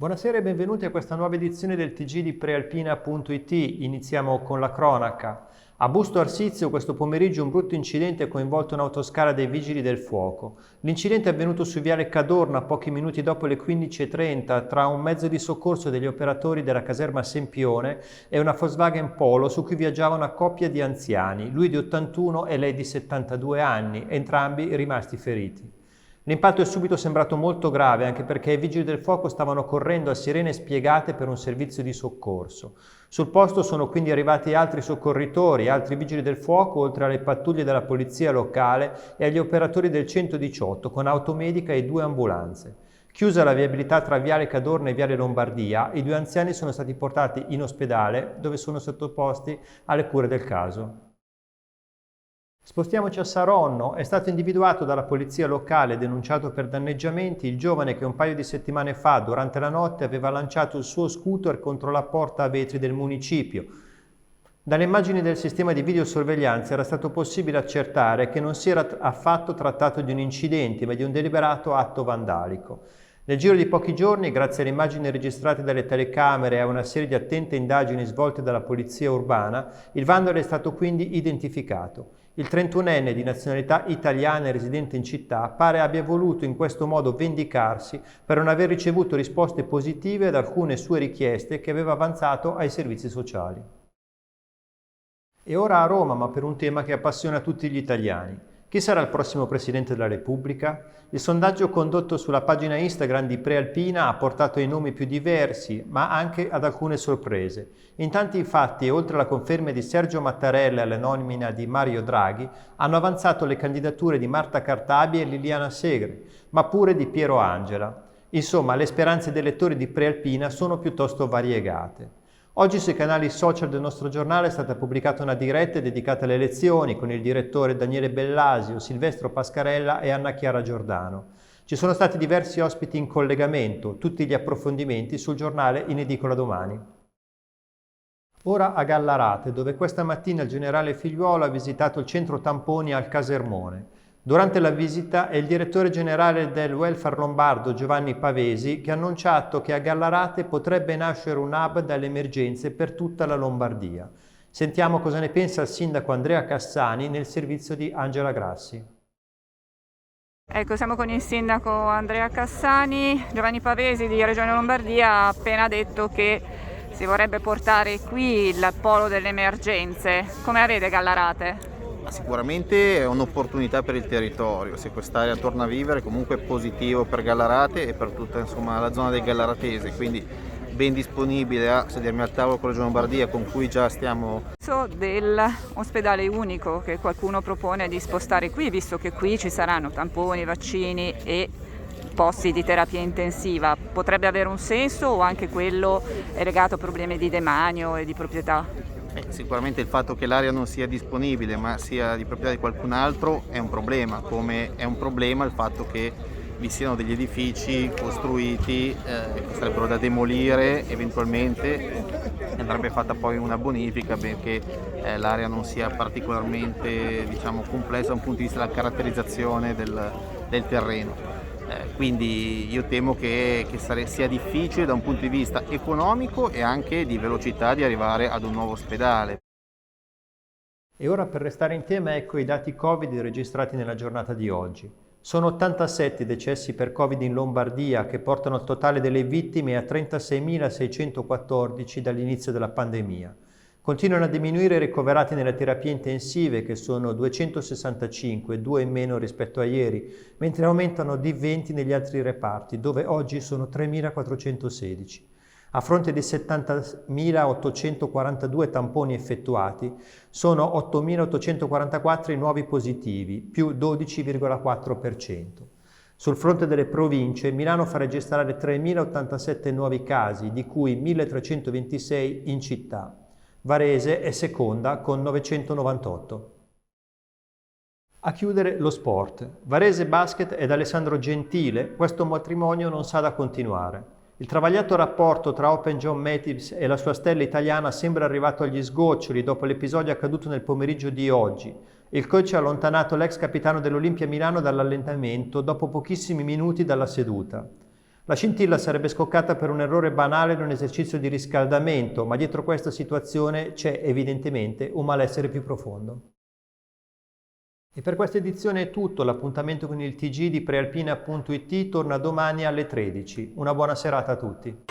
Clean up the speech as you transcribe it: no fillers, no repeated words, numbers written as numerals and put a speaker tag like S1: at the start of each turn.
S1: Buonasera e benvenuti a questa nuova edizione del TG di Prealpina.it. Iniziamo con la cronaca. A Busto Arsizio questo pomeriggio un brutto incidente ha coinvolto un'autoscala dei Vigili del Fuoco. L'incidente è avvenuto su viale Cadorna pochi minuti dopo le 15:30 tra un mezzo di soccorso degli operatori della caserma Sempione e una Volkswagen Polo su cui viaggiava una coppia di anziani, lui di 81 e lei di 72 anni, entrambi rimasti feriti. L'impatto è subito sembrato molto grave anche perché i vigili del fuoco stavano correndo a sirene spiegate per un servizio di soccorso. Sul posto sono quindi arrivati altri soccorritori, altri vigili del fuoco, oltre alle pattuglie della polizia locale e agli operatori del 118 con automedica e 2 ambulanze. Chiusa la viabilità tra Viale Cadorna e Viale Lombardia, i 2 anziani sono stati portati in ospedale dove sono sottoposti alle cure del caso. Spostiamoci a Saronno. È stato individuato dalla polizia locale e denunciato per danneggiamenti il giovane che un paio di settimane fa, durante la notte, aveva lanciato il suo scooter contro la porta a vetri del municipio. Dalle immagini del sistema di videosorveglianza era stato possibile accertare che non si era affatto trattato di un incidente, ma di un deliberato atto vandalico. Nel giro di pochi giorni, grazie alle immagini registrate dalle telecamere e a una serie di attente indagini svolte dalla polizia urbana, il vandalo è stato quindi identificato. Il 31enne di nazionalità italiana e residente in città pare abbia voluto in questo modo vendicarsi per non aver ricevuto risposte positive ad alcune sue richieste che aveva avanzato ai servizi sociali. E ora a Roma, ma per un tema che appassiona tutti gli italiani. Chi sarà il prossimo Presidente della Repubblica? Il sondaggio condotto sulla pagina Instagram di Prealpina ha portato ai nomi più diversi, ma anche ad alcune sorprese. In tanti infatti, oltre alla conferma di Sergio Mattarella e alla nomina di Mario Draghi, hanno avanzato le candidature di Marta Cartabia e Liliana Segre, ma pure di Piero Angela. Insomma, le speranze dei lettori di Prealpina sono piuttosto variegate. Oggi sui canali social del nostro giornale è stata pubblicata una diretta dedicata alle elezioni con il direttore Daniele Bellasio, Silvestro Pascarella e Anna Chiara Giordano. Ci sono stati diversi ospiti in collegamento, tutti gli approfondimenti sul giornale in edicola domani. Ora a Gallarate, dove questa mattina il generale Figliuolo ha visitato il centro tamponi al Casermone. Durante la visita è il direttore generale del welfare lombardo Giovanni Pavesi che ha annunciato che a Gallarate potrebbe nascere un hub dalle emergenze per tutta la Lombardia. Sentiamo cosa ne pensa il sindaco Andrea Cassani nel servizio di Angela Grassi.
S2: Ecco, siamo con il sindaco Andrea Cassani. Giovanni Pavesi di Regione Lombardia ha appena detto che si vorrebbe portare qui il polo delle emergenze. Come la vede Gallarate?
S3: Sicuramente è un'opportunità per il territorio, se quest'area torna a vivere comunque è positivo per Gallarate e per tutta la zona del Gallaratese, quindi ben disponibile a sedermi al tavolo con la Regione Lombardia con cui già stiamo.
S2: Dell'ospedale unico che qualcuno propone di spostare qui, visto che qui ci saranno tamponi, vaccini e posti di terapia intensiva, potrebbe avere un senso o anche quello è legato a problemi di demanio e di proprietà?
S3: Sicuramente il fatto che l'area non sia disponibile ma sia di proprietà di qualcun altro è un problema, come è un problema il fatto che vi siano degli edifici costruiti che sarebbero da demolire eventualmente, andrebbe fatta poi una bonifica benché l'area non sia particolarmente complessa da un punto di vista della caratterizzazione del terreno. Quindi io temo che sia difficile da un punto di vista economico e anche di velocità di arrivare ad un nuovo ospedale.
S1: E ora per restare in tema ecco i dati Covid registrati nella giornata di oggi. Sono 87 decessi per Covid in Lombardia che portano il totale delle vittime a 36.614 dall'inizio della pandemia. Continuano a diminuire i ricoverati nelle terapie intensive che sono 265, 2 in meno rispetto a ieri, mentre aumentano di 20 negli altri reparti dove oggi sono 3.416. A fronte di 70.842 tamponi effettuati, sono 8.844 i nuovi positivi, più 12,4%. Sul fronte delle province, Milano fa registrare 3.087 nuovi casi, di cui 1.326 in città. Varese è seconda con 998. A chiudere lo sport. Varese Basket ed Alessandro Gentile, questo matrimonio non sa da continuare. Il travagliato rapporto tra Open John Matthews e la sua stella italiana sembra arrivato agli sgoccioli dopo l'episodio accaduto nel pomeriggio di oggi. Il coach ha allontanato l'ex capitano dell'Olimpia Milano dall'allenamento dopo pochissimi minuti dalla seduta. La scintilla sarebbe scoccata per un errore banale in un esercizio di riscaldamento, ma dietro questa situazione c'è evidentemente un malessere più profondo. E per questa edizione è tutto, l'appuntamento con il TG di prealpina.it torna domani alle 13. Una buona serata a tutti.